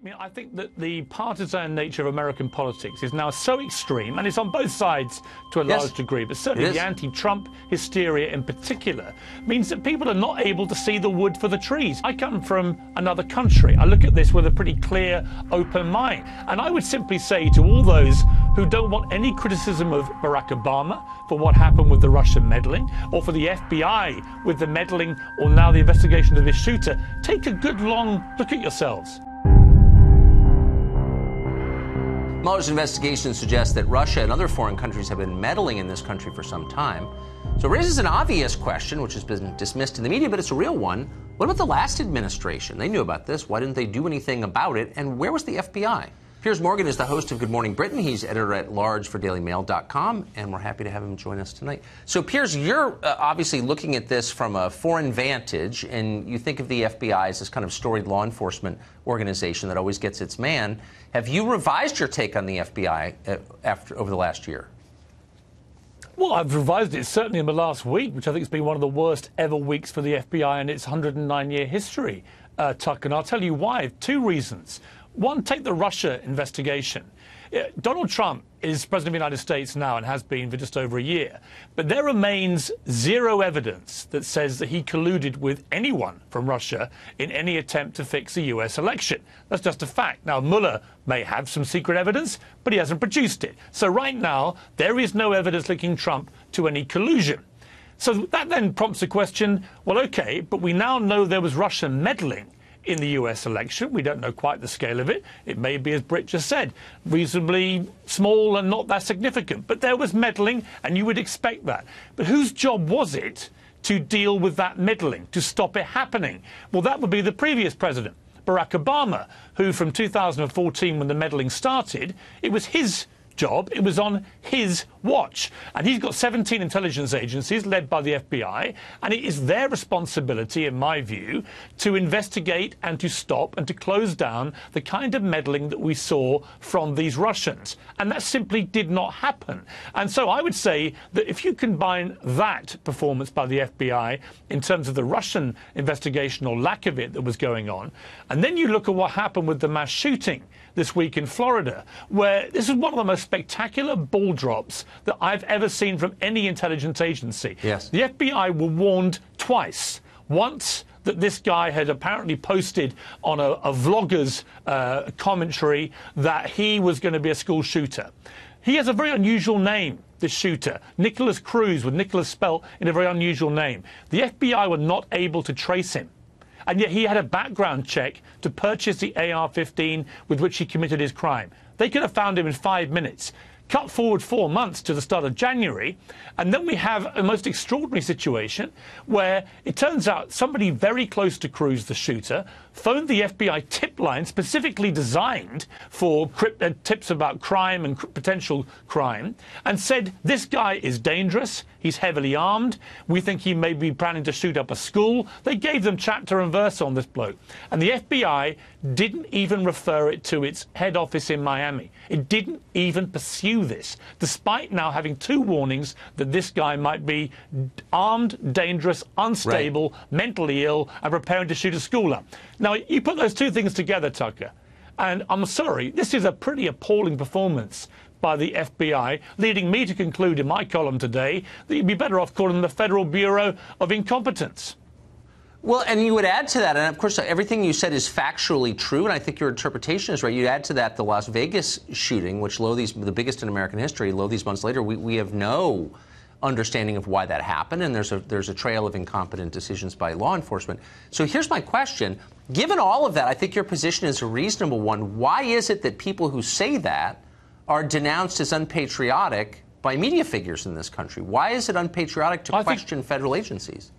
mean, I think that the partisan nature of American politics is now so extreme, and it's on both sides to a large degree, but certainly the anti-Trump hysteria in particular means that people are not able to see the wood for the trees. I come from another country. I look at this with a pretty clear, open mind. And I would simply say to all those who don't want any criticism of Barack Obama for what happened with the Russian meddling, or for the FBI with the meddling, or now the investigation of this shooter, take a good long look at yourselves. Mueller's investigation suggests that Russia and other foreign countries have been meddling in this country for some time. So it raises an obvious question, which has been dismissed in the media, but it's a real one. What about the last administration? They knew about this. Why didn't they do anything about it? And where was the FBI? Piers Morgan is the host of Good Morning Britain. He's editor-at-large for DailyMail.com, and we're happy to have him join us tonight. So, Piers, you're obviously looking at this from a foreign vantage, and you think of the FBI as this kind of storied law enforcement organization that always gets its man. Have you revised your take on the FBI over the last year? Well, I've revised it certainly in the last week, which I think has been one of the worst ever weeks for the FBI in its 109-year history, Tuck, and I'll tell you why. Two reasons. One, take the Russia investigation. Donald Trump is President of the United States now and has been for just over a year. But there remains zero evidence that says that he colluded with anyone from Russia in any attempt to fix a US election. That's just a fact. Now, Mueller may have some secret evidence, but he hasn't produced it. So right now, there is no evidence linking Trump to any collusion. So that then prompts the question, well, OK, but we now know there was Russian meddling in the US election. We don't know quite the scale of it. It may be, as Britt just said, reasonably small and not that significant. But there was meddling, and you would expect that. But whose job was it to deal with that meddling, to stop it happening? Well, that would be the previous president, Barack Obama, who from 2014, when the meddling started, it was his job. It was on his watch. And he's got 17 intelligence agencies led by the FBI, and it is their responsibility, in my view, to investigate and to stop and to close down the kind of meddling that we saw from these Russians. And that simply did not happen. And so I would say that if you combine that performance by the FBI in terms of the Russian investigation or lack of it that was going on, and then you look at what happened with the mass shooting this week in Florida, where this is one of the most spectacular ball drops that I've ever seen from any intelligence agency. Yes. The FBI were warned twice. Once that this guy had apparently posted on a vlogger's commentary that he was going to be a school shooter. He has a very unusual name, this shooter, Nicholas Cruz, with Nicholas spelt in a very unusual name. The FBI were not able to trace him. And yet he had a background check to purchase the AR-15 with which he committed his crime. They could have found him in 5 minutes. Cut forward 4 months to the start of January, and then we have a most extraordinary situation where it turns out somebody very close to Cruz, the shooter, phoned the FBI tip line specifically designed for tips about crime and potential crime, and said, this guy is dangerous, he's heavily armed, we think he may be planning to shoot up a school. They gave them chapter and verse on this bloke. And the FBI didn't even refer it to its head office in Miami. It didn't even pursue this, despite now having 2 warnings that this guy might be armed, dangerous, unstable, mentally ill, and preparing to shoot a school up. Now, you put those 2 things together, Tucker, and I'm sorry, this is a pretty appalling performance by the FBI, leading me to conclude in my column today that you'd be better off calling them the Federal Bureau of Incompetence. Well, and you would add to that, and of course everything you said is factually true, and I think your interpretation is right. You add to that the Las Vegas shooting, which the biggest in American history, these months later, we have no understanding of why that happened, and there's a trail of incompetent decisions by law enforcement. So here's my question. Given all of that, I think your position is a reasonable one. Why is it that people who say that are denounced as unpatriotic by media figures in this country? Why is it unpatriotic to question federal agencies?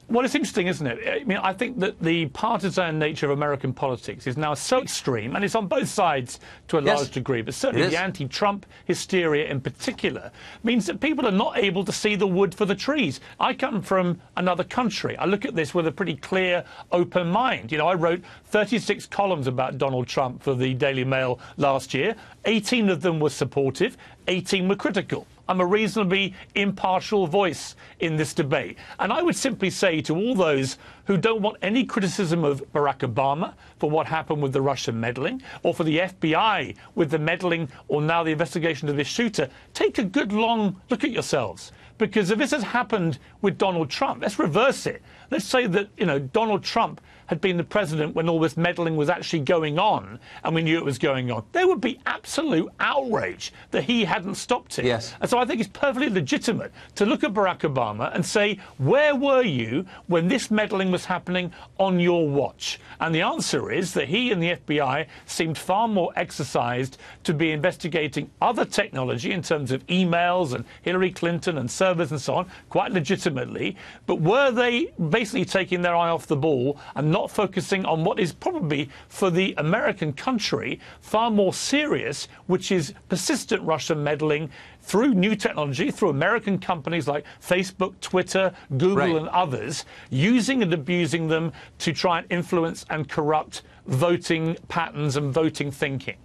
Well, it's interesting, isn't it? I mean, I think that the partisan nature of American politics is now so extreme, and it's on both sides to a large degree, but certainly the anti-Trump hysteria in particular means that people are not able to see the wood for the trees. I come from another country. I look at this with a pretty clear, open mind. You know, I wrote 36 columns about Donald Trump for the Daily Mail last year. 18 of them were supportive, 18 were critical. I'm a reasonably impartial voice in this debate. And I would simply say to all those who don't want any criticism of Barack Obama for what happened with the Russian meddling, or for the FBI with the meddling, or now the investigation of this shooter, take a good long look at yourselves. Because if this has happened with Donald Trump, let's reverse it. Let's say that, Donald Trump had been the president when all this meddling was actually going on, and we knew it was going on. There would be absolute outrage that he hadn't stopped it. Yes. And so I think it's perfectly legitimate to look at Barack Obama and say, where were you when this meddling was happening on your watch? And the answer is that he and the FBI seemed far more exercised to be investigating other technology in terms of emails and Hillary Clinton and servers and so on, quite legitimately. But were they basically taking their eye off the ball and not focusing on what is probably, for the American country, far more serious, which is persistent Russian meddling through new technology, through American companies like Facebook, Twitter, Google, and others, using and abusing them to try and influence and corrupt voting patterns and voting thinking.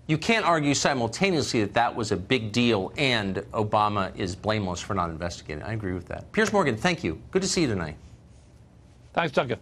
You can't argue simultaneously that that was a big deal and Obama is blameless for not investigating. I agree with that. Piers Morgan, thank you. Good to see you tonight. Thanks, Duncan.